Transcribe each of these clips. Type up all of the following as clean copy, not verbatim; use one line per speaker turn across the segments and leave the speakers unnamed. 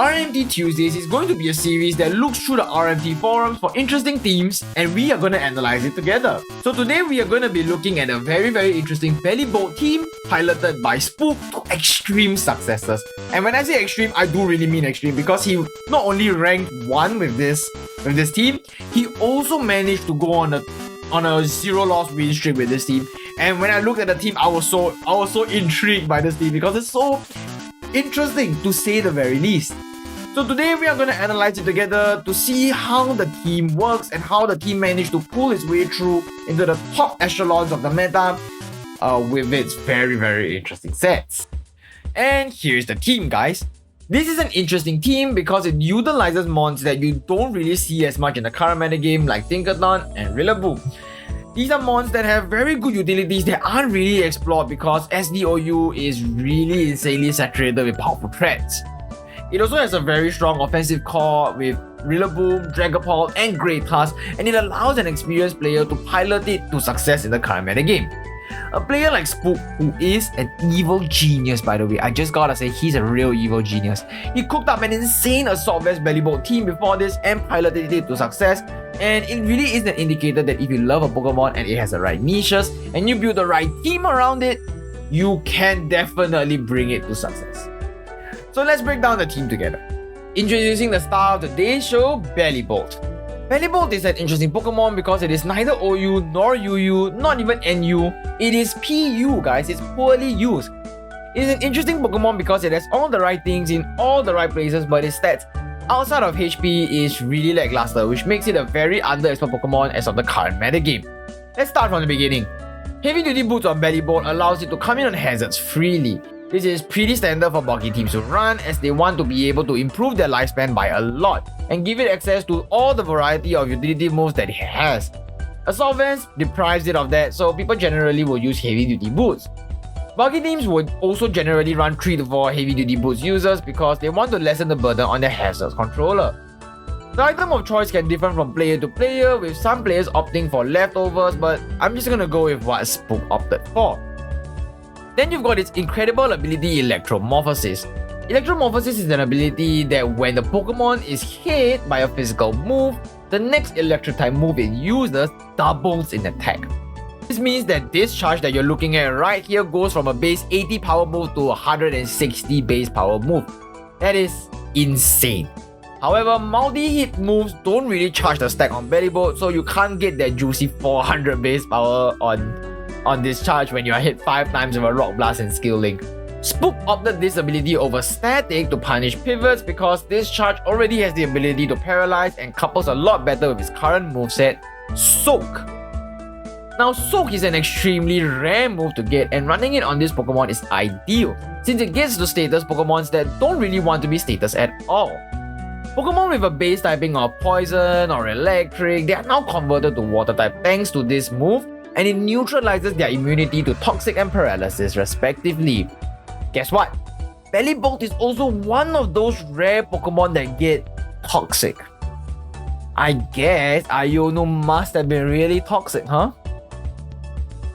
RMT Tuesdays is going to be a series that looks through the RMT forums for interesting themes, and we are going to analyze it together. So today we are going to be looking at a very interesting Bellibolt team piloted by Spook to extreme successes. And when I say extreme, I do really mean extreme, because he not only ranked 1 with this team, he also managed to go on a 0-loss win streak with this team. And when I looked at the team, I was so intrigued by this team because it's so interesting, to say the very least. So today we are going to analyze it together to see how the team works and how the team managed to pull its way through into the top echelons of the meta with its very interesting sets. And here's the team, guys. This is an interesting team because it utilizes mons that you don't really see as much in the current meta game, like Tinkerton and Rillaboom. These are mons that have very good utilities that aren't really explored because SDOU is really insanely saturated with powerful threats. It also has a very strong offensive core with Rillaboom, Dragapult, and Greytask, and it allows an experienced player to pilot it to success in the current metagame. A player like Spook, who is an evil genius, by the way, I just gotta say, he's a real evil genius. He cooked up an insane Assault Vest Bellibolt team before this and piloted it to success, and it really is an indicator that if you love a Pokemon and it has the right niches, and you build the right team around it, you can definitely bring it to success. So let's break down the team together. Introducing the star of the day's show, Bellibolt. Bellibolt is an interesting Pokemon because it is neither OU nor UU, not even NU. It is PU, guys. It's poorly used. It is an interesting Pokemon because it has all the right things in all the right places, but its stats outside of HP is really lackluster, which makes it a very underexplored Pokemon as of the current metagame. Let's start from the beginning. Heavy Duty Boots on Bellibolt allows it to come in on hazards freely. This is pretty standard for bulky teams to run, as they want to be able to improve their lifespan by a lot and give it access to all the variety of utility moves that it has. Assault Vest deprives it of that, so people generally will use Heavy Duty Boots. Bulky teams would also generally run 3 to 4 Heavy Duty Boots users because they want to lessen the burden on their hazards controller. The item of choice can differ from player to player, with some players opting for leftovers, but I'm just gonna go with what Spook opted for. Then you've got its incredible ability Electromorphosis. Electromorphosis is an ability that when the Pokemon is hit by a physical move, the next electric type move it uses doubles in attack. This means that this charge that you're looking at right here goes from a base 80 power move to a 160 base power move. That is insane. However, multi-hit moves don't really charge the stack on Bellibolt, so you can't get that juicy 400 base power on this charge when you are hit 5 times with a Rock Blast and Skill Link. Spook opted this ability over Static to punish pivots because this charge already has the ability to paralyze and couples a lot better with his current moveset, Soak. Now, Soak is an extremely rare move to get, and running it on this Pokemon is ideal since it gets to status Pokemons that don't really want to be status at all. Pokemon with a base typing of Poison or Electric, they are now converted to Water type thanks to this move, and it neutralizes their immunity to Toxic and Paralysis respectively. Guess what? Bellibolt is also one of those rare Pokemon that get Toxic. I guess Iono must have been really toxic, huh?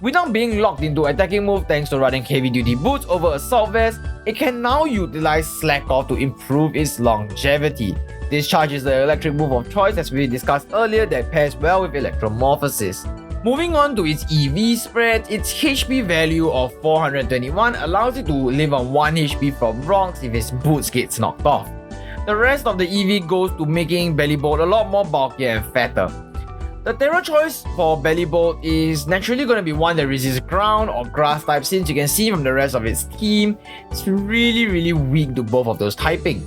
Without being locked into attacking move thanks to running Heavy Duty Boots over Assault Vest, it can now utilize Slack Off to improve its longevity. This charge is the electric move of choice as we discussed earlier that pairs well with Electromorphosis. Moving on to its EV spread, its HP value of 421 allows it to live on 1 HP from rocks if its boots gets knocked off. The rest of the EV goes to making Bellibolt a lot more bulkier and fatter. The Terra choice for Bellibolt is naturally going to be one that resists ground or grass type, since you can see from the rest of its team, it's really weak to both of those typing.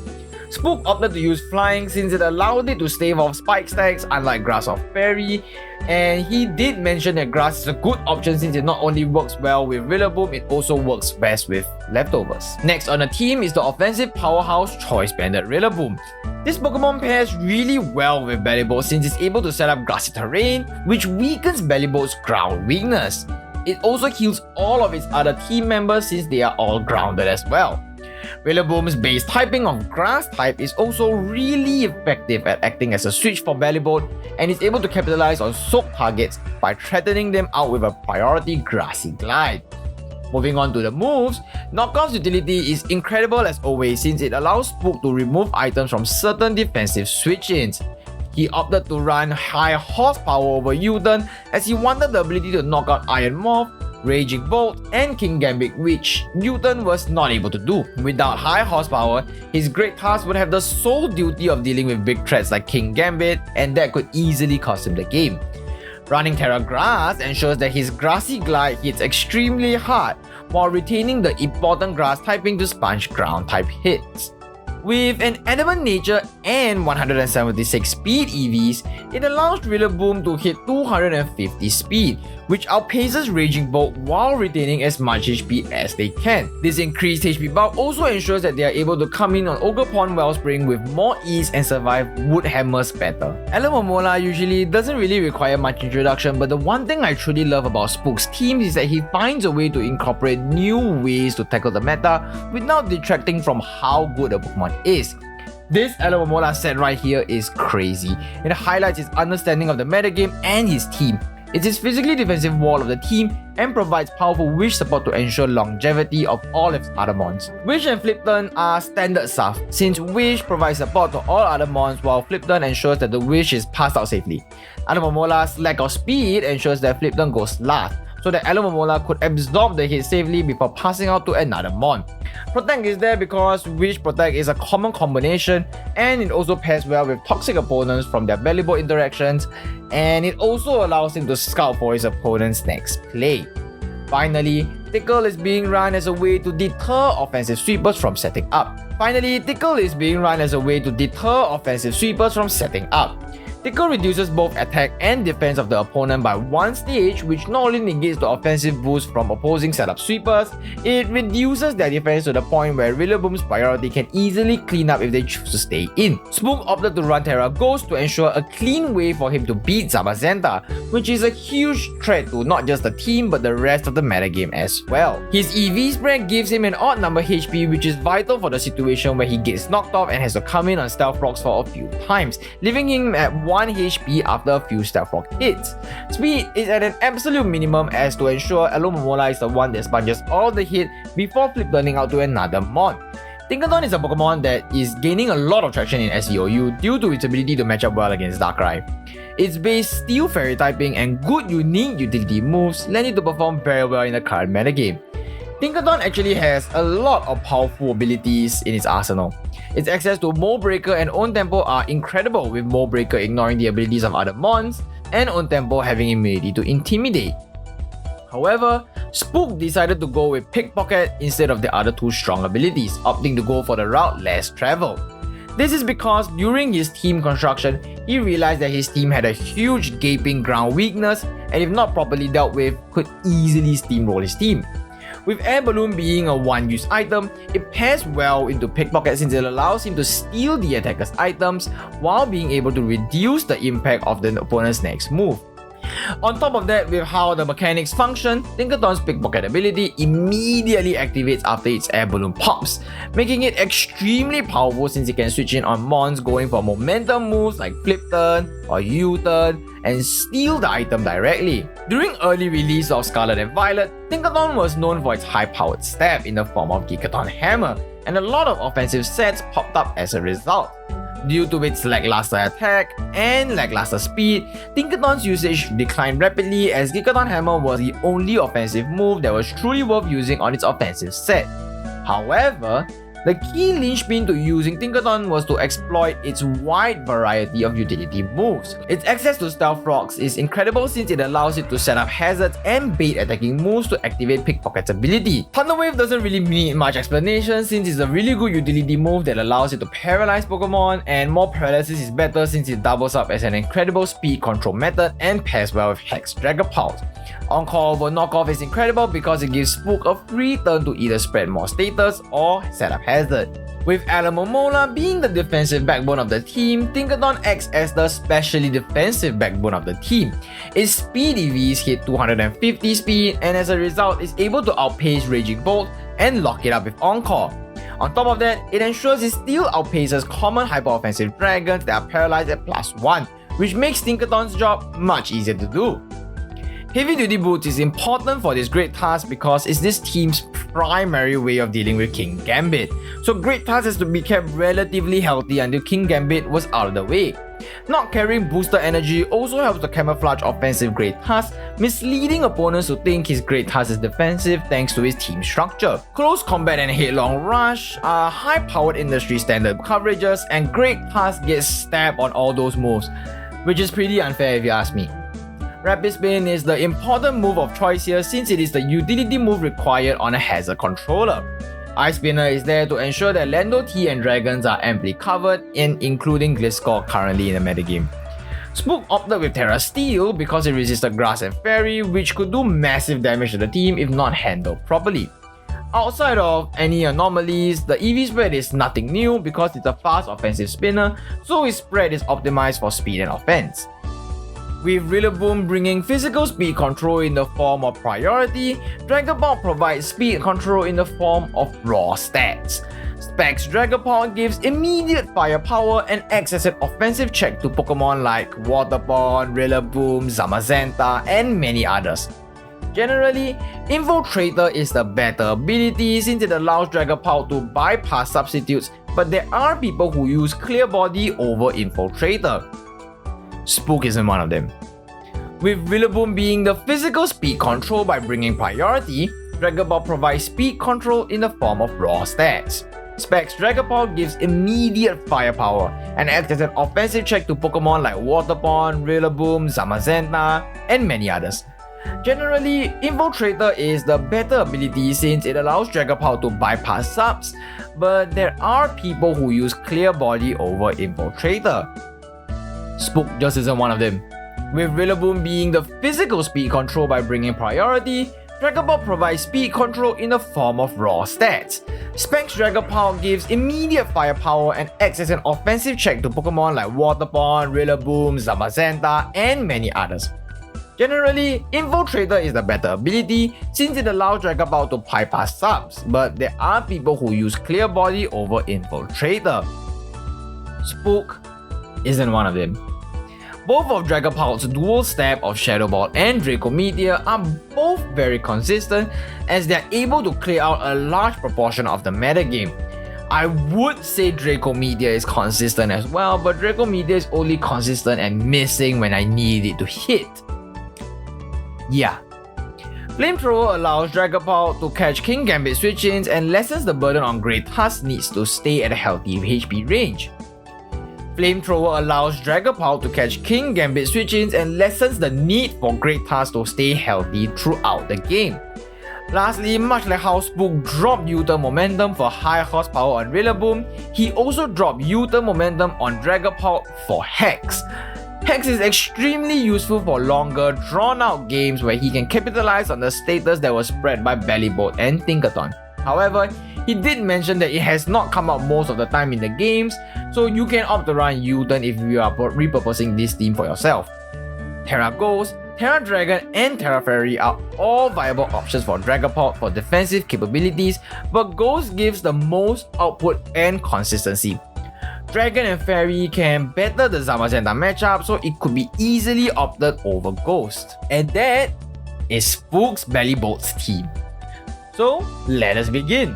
Spook opted to use Flying since it allowed it to stave off Spike stacks unlike Grass or Fairy, and he did mention that Grass is a good option since it not only works well with Rillaboom, it also works best with leftovers. Next on the team is the offensive powerhouse Choice Banded Rillaboom. This Pokemon pairs really well with Bellibolt since it's able to set up grassy terrain, which weakens Bellibolt's ground weakness. It also heals all of its other team members since they are all grounded as well. Rillaboom's base typing of Grass type is also really effective at acting as a switch for Bellibolt, and is able to capitalize on soak targets by threatening them out with a priority Grassy Glide. Moving on to the moves, Knockoff's utility is incredible as always since it allows Spook to remove items from certain defensive switch-ins. He opted to run high horsepower over U-turn as he wanted the ability to knock out Iron Morph, Raging Bolt, and King Gambit, which U-turn was not able to do. Without high horsepower, his great task would have the sole duty of dealing with big threats like King Gambit, and that could easily cost him the game. Running Terra Grass ensures that his Grassy Glide hits extremely hard, while retaining the important Grass typing to sponge ground type hits. With an adamant nature and 176 speed EVs, it allows Rillaboom to hit 250 speed, which outpaces Raging Bolt while retaining as much HP as they can. This increased HP buff also ensures that they are able to come in on Ogerpon Wellspring with more ease and survive Wood Hammers better. Alomomola usually doesn't really require much introduction, but the one thing I truly love about Spook's team is that he finds a way to incorporate new ways to tackle the meta without detracting from how good a Pokemon is. This Alomomola set right here is crazy. It highlights his understanding of the metagame and his team. It's his physically defensive wall of the team and provides powerful Wish support to ensure longevity of all its other mons. Wish and Flip Turn are standard stuff, since Wish provides support to all other mons while Flip Turn ensures that the Wish is passed out safely. Alomomola's lack of speed ensures that Flip Turn goes last, so that Alomomola could absorb the hit safely before passing out to another mon. Protect is there because Wish Protect is a common combination, and it also pairs well with toxic opponents from their Bellibolt interactions, and it also allows him to scout for his opponent's next play. Finally, Tickle is being run as a way to deter offensive sweepers from setting up. Tickle reduces both attack and defense of the opponent by one stage, which not only negates the offensive boost from opposing setup sweepers, it reduces their defense to the point where Rillaboom's priority can easily clean up if they choose to stay in. Spook opted to run Terra Ghost to ensure a clean way for him to beat Zamazenta, which is a huge threat to not just the team but the rest of the metagame as well. His EV spread gives him an odd number HP, which is vital for the situation where he gets knocked off and has to come in on Stealth Rocks for a few times, leaving him at 1 HP after a few Stealth Rock hits. Speed is at an absolute minimum as to ensure Alomomola is the one that sponges all the hit before flip turning out to another mon. Tinkaton is a Pokemon that is gaining a lot of traction in SEOU due to its ability to match up well against Darkrai. Its base Steel Fairy typing and good unique utility moves lend it to perform very well in the current metagame. Tinkaton actually has a lot of powerful abilities in its arsenal. Its access to Mold Breaker and Own Tempo are incredible, with Mold Breaker ignoring the abilities of other mons and Own Tempo having immunity to Intimidate. However, Spook decided to go with Pickpocket instead of the other two strong abilities, opting to go for the route less traveled. This is because during his team construction, he realized that his team had a huge gaping ground weakness and if not properly dealt with, could easily steamroll his team. With Air Balloon being a one-use item, it pairs well into Pickpocket since it allows him to steal the attacker's items while being able to reduce the impact of the opponent's next move. On top of that, with how the mechanics function, Tinkaton's Pickpocket ability immediately activates after its Air Balloon pops, making it extremely powerful since it can switch in on mons going for momentum moves like Flip Turn or U-turn and steal the item directly. During early release of Scarlet and Violet, Tinkaton was known for its high-powered stab in the form of Gigaton Hammer, and a lot of offensive sets popped up as a result. Due to its lackluster attack and lackluster speed, Tinkaton's usage declined rapidly as Gigaton Hammer was the only offensive move that was truly worth using on its offensive set. However, the key linchpin to using Tinkaton was to exploit its wide variety of utility moves. Its access to Stealth Rocks is incredible since it allows it to set up hazards and bait attacking moves to activate Pickpocket's ability. Thunder Wave doesn't really need much explanation since it's a really good utility move that allows it to paralyze Pokemon, and more paralysis is better since it doubles up as an incredible speed control method and pairs well with Hex Dragapult. Encore over Knockoff is incredible because it gives Spook a free turn to either spread more status or set up hazard. With Alomomola being the defensive backbone of the team, Tinkaton acts as the specially defensive backbone of the team. Its speed EVs hit 250 speed and as a result is able to outpace Raging Bolt and lock it up with Encore. On top of that, it ensures it still outpaces common hyper-offensive dragons that are paralyzed at +1, which makes Tinkaton's job much easier to do. Heavy duty boots is important for this great task because it's this team's primary way of dealing with King Gambit. So great task has to be kept relatively healthy until King Gambit was out of the way. Not carrying booster energy also helps to camouflage offensive great task, misleading opponents to think his great task is defensive thanks to his team structure. Close combat and headlong rush are high-powered industry standard coverages, and great task gets stabbed on all those moves, which is pretty unfair if you ask me. Rapid Spin is the important move of choice here since it is the utility move required on a hazard controller. Ice Spinner is there to ensure that Lando T and Dragons are amply covered, including Gliscor currently in the metagame. Spook opted with Terra Steel because it resisted Grass and Fairy, which could do massive damage to the team if not handled properly. Outside of any anomalies, the EV spread is nothing new because it's a fast offensive spinner, so its spread is optimized for speed and offense. With Rillaboom bringing physical speed control in the form of priority, Dragapult provides speed control in the form of raw stats. Specs Dragapult gives immediate firepower and acts as an offensive check to Pokemon like Waterborne, Rillaboom, Zamazenta, and many others. Generally, Infiltrator is the better ability since it allows Dragapult to bypass substitutes, but there are people who use Clear Body over Infiltrator. Spook isn't one of them. With Rillaboom being the physical speed control by bringing priority, Dragapult provides speed control in the form of raw stats. Specs Dragapult gives immediate firepower and acts as an offensive check to Pokemon like Waterborne, Rillaboom, Zamazenta, and many others. Generally, Infiltrator is the better ability since it allows Dragapult to bypass subs, but there are people who use Clear Body over Infiltrator. Spook just isn't one of them. With Rillaboom being the physical speed control by bringing priority, Dragapult provides speed control in the form of raw stats. Specs Dragapult gives immediate firepower and acts as an offensive check to Pokemon like Waterborne, Rillaboom, Zamazenta, and many others. Generally, Infiltrator is the better ability since it allows Dragapult to bypass subs, but there are people who use Clear Body over Infiltrator. Spook isn't one of them. Both of Dragapult's dual stab of Shadow Ball and Draco Meteor are both very consistent as they are able to clear out a large proportion of the metagame. I would say Draco Meteor is consistent as well, but Draco Meteor is only consistent and missing when I need it to hit. Yeah. Flamethrower allows Dragapult to catch King Gambit switch-ins and lessens the burden on Great Tusk needs to stay at a healthy HP range. Flamethrower allows Dragapult to catch King Gambit switch-ins and lessens the need for Great Tusk to stay healthy throughout the game. Lastly, much like how Spook dropped U-turn momentum for high horsepower on Rillaboom, he also dropped U-turn momentum on Dragapult for Hex. Hex is extremely useful for longer, drawn-out games where he can capitalize on the status that was spread by Bellibolt and Tinkaton. However, he did mention that it has not come out most of the time in the games, so you can opt to run U-turn if you are repurposing this team for yourself. Terra Ghost, Terra Dragon, and Terra Fairy are all viable options for Dragapult for defensive capabilities, but Ghost gives the most output and consistency. Dragon and Fairy can better the Zamazenta matchup, so it could be easily opted over Ghost. And that is Spook's Bellibolt's team. So let us begin.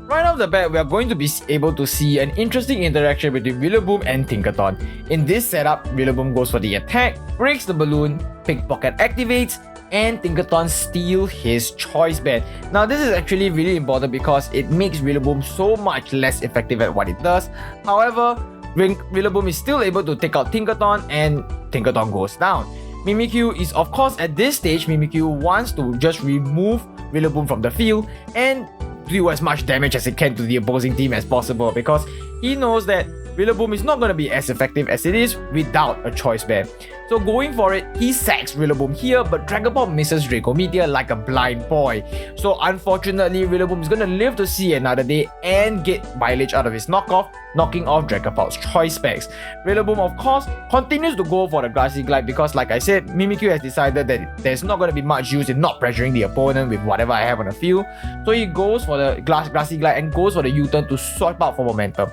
Right off the bat, we are going to be able to see an interesting interaction between Rillaboom and Tinkaton. In this setup, Rillaboom goes for the attack, breaks the balloon, Pickpocket activates, and Tinkaton steals his choice band. Now this is actually really important because it makes Rillaboom so much less effective at what it does. However, Rillaboom is still able to take out Tinkaton and Tinkaton goes down. Mimikyu is of course at this stage, Mimikyu wants to just remove Rillaboom from the field and do as much damage as it can to the opposing team as possible because he knows that Rillaboom is not going to be as effective as it is without a choice band. So going for it, he sacks Rillaboom here, but Dragapult misses Draco Meteor like a blind boy. So unfortunately, Rillaboom is going to live to see another day and get mileage out of his knockoff, knocking off Dragapult's choice specs. Rillaboom of course continues to go for the Grassy Glide because like I said, Mimikyu has decided that there's not going to be much use in not pressuring the opponent with whatever I have on the field. So he goes for the Grassy Glide and goes for the U-turn to swipe out for momentum.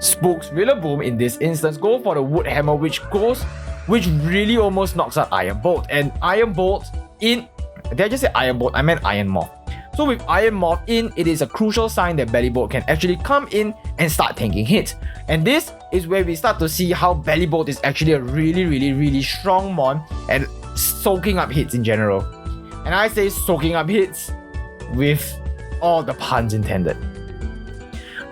Spook's Rillaboom in this instance go for the Wood Hammer, which goes which really almost knocks out Iron Bolt. And Iron Bolt in... Did I just say Iron Bolt? I meant Iron Morph. So with Iron Morph in, it is a crucial sign that Bellibolt can actually come in and start tanking hits. And this is where we start to see how Bellibolt is actually a really strong mon and soaking up hits in general. And I say soaking up hits with all the puns intended.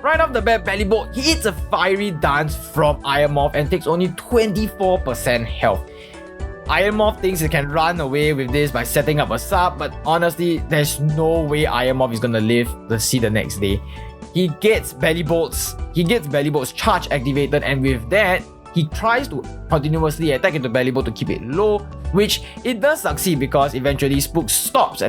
Right off the bat, Bellibolt hits a fiery dance from Iron Morph and takes only 24% health. Iron Morph thinks it can run away with this by setting up a sub, but honestly, there's no way Iron Morph is gonna live to see the next day. He gets Bellibolt's charge activated, and with that, he tries to continuously attack into Bellibolt to keep it low, which it does succeed because eventually Spook stops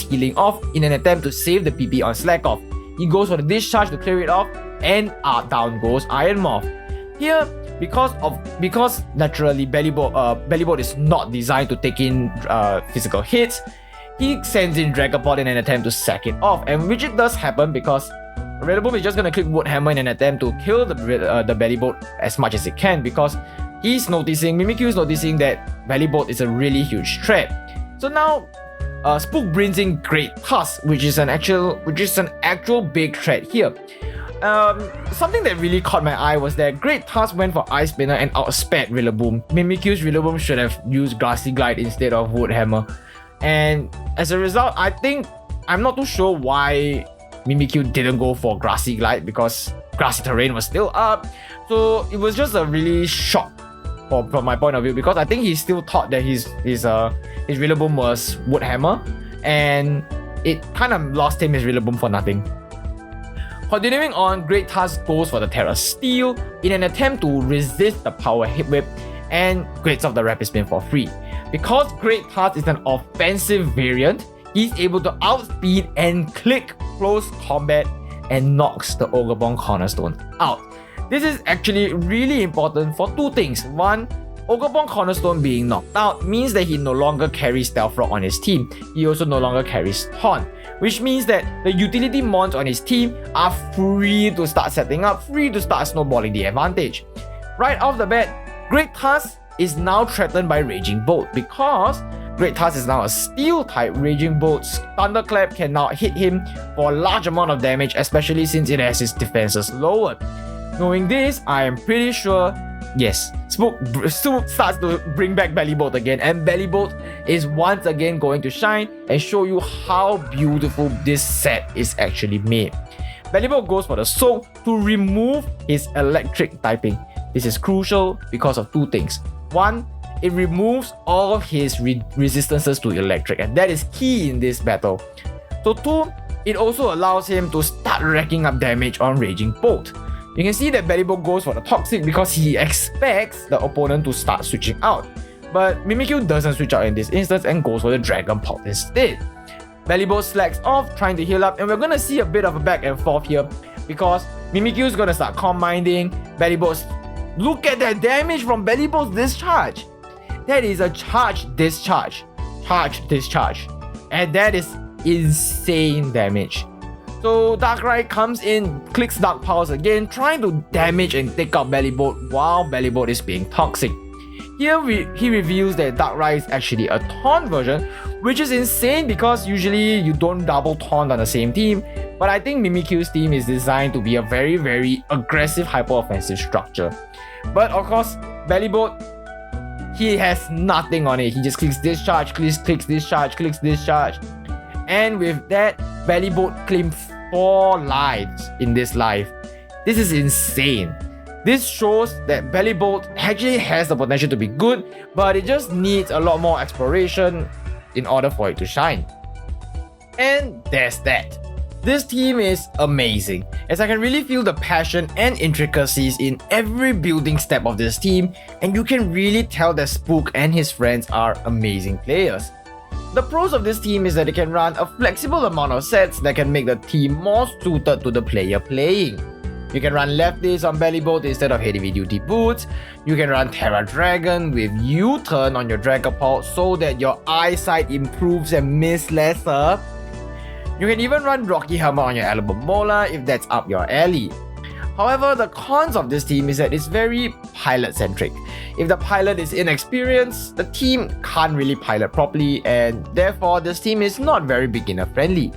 healing off in an attempt to save the PP on Slack Off. He goes for the discharge to clear it off, and down goes Iron Morph. Here, because naturally Bellibolt is not designed to take in physical hits, he sends in Dragapult in an attempt to sack it off, and which it does happen because Bellibolt is just gonna click Wood Hammer in an attempt to kill the Bellibolt as much as it can, because Mimikyu is noticing that Bellibolt is a really huge threat. So now Spook brings in Great Tusk, which is an actual big threat here. Something that really caught my eye was that Great Tusk went for Ice Spinner and outspared Rillaboom. Mimikyu's Rillaboom should have used Grassy Glide instead of Wood Hammer. And as a result, I'm not too sure why Mimikyu didn't go for Grassy Glide, because grassy terrain was still up. So it was just a really shock from my point of view, because I think he still thought that his Rillaboom was Wood Hammer, and it kind of lost him his Rillaboom for nothing. Continuing on, Great Tusk goes for the Terra Steel in an attempt to resist the Power Hit Whip and grades off the Rapid Spin for free. Because Great Tusk is an offensive variant, he's able to outspeed and click close combat and knocks the Ogrepon Cornerstone out. This is actually really important for two things. One, Ogrepon Cornerstone being knocked out means that he no longer carries Stealth Rock on his team. He also no longer carries Taunt, which means that the utility mons on his team are free to start setting up, free to start snowballing the advantage. Right off the bat, Great Tusk is now threatened by Raging Bolt, because Great Tusk is now a Steel type. Raging Bolt's Thunderclap can now hit him for a large amount of damage, especially since it has his defenses lowered. Knowing this, I am pretty sure, yes, Spook starts to bring back Bellibolt again, and Bellibolt is once again going to shine and show you how beautiful this set is actually made. Bellibolt goes for the Soak to remove his electric typing. This is crucial because of two things. One, it removes all of his resistances to electric, and that is key in this battle. So two, it also allows him to start racking up damage on Raging Bolt. You can see that Bellibolt goes for the Toxic because he expects the opponent to start switching out. But Mimikyu doesn't switch out in this instance and goes for the Dragon Pulse instead. Bellibolt slacks off, trying to heal up, and we're gonna see a bit of a back and forth here because Mimikyu is gonna start Calm Minding. Bellibolt, look at that damage from Bellibolt's discharge. That is a charge discharge, and that is insane damage. So Darkrai comes in, clicks Dark Pulse again, trying to damage and take out Bellibolt while Bellibolt is being toxic. Here he reveals that Darkrai is actually a taunt version, which is insane because usually you don't double taunt on the same team, but I think Mimikyu's team is designed to be a very aggressive hyper-offensive structure. But of course, Bellibolt, he has nothing on it. He just clicks Discharge, clicks Discharge, clicks Discharge. And with that, Bellibolt claimed 4 lives in this life. This is insane. This shows that Bellibolt actually has the potential to be good, but it just needs a lot more exploration in order for it to shine. And there's that. This team is amazing, as I can really feel the passion and intricacies in every building step of this team, and you can really tell that Spook and his friends are amazing players. The pros of this team is that it can run a flexible amount of sets that can make the team more suited to the player playing. You can run Lefties on Bellibolt instead of heavy duty boots. You can run Terra Dragon with U-turn on your Dragapult so that your eyesight improves and miss lesser. You can even run Rocky Hammer on your Alabomola if that's up your alley. However, the cons of this team is that it's very pilot-centric. If the pilot is inexperienced, the team can't really pilot properly, and therefore this team is not very beginner-friendly.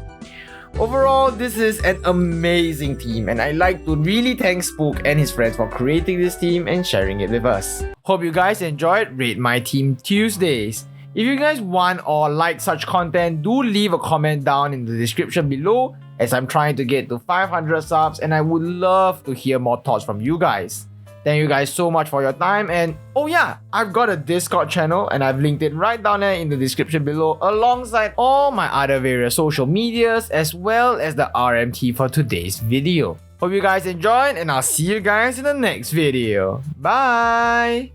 Overall, this is an amazing team, and I'd like to really thank Spook and his friends for creating this team and sharing it with us. Hope you guys enjoyed Rate My Team Tuesdays. If you guys want or like such content, do leave a comment down in the description below, as I'm trying to get to 500 subs and I would love to hear more thoughts from you guys. Thank you guys so much for your time, and oh yeah, I've got a Discord channel and I've linked it right down there in the description below alongside all my other various social medias as well as the RMT for today's video. Hope you guys enjoyed, and I'll see you guys in the next video. Bye!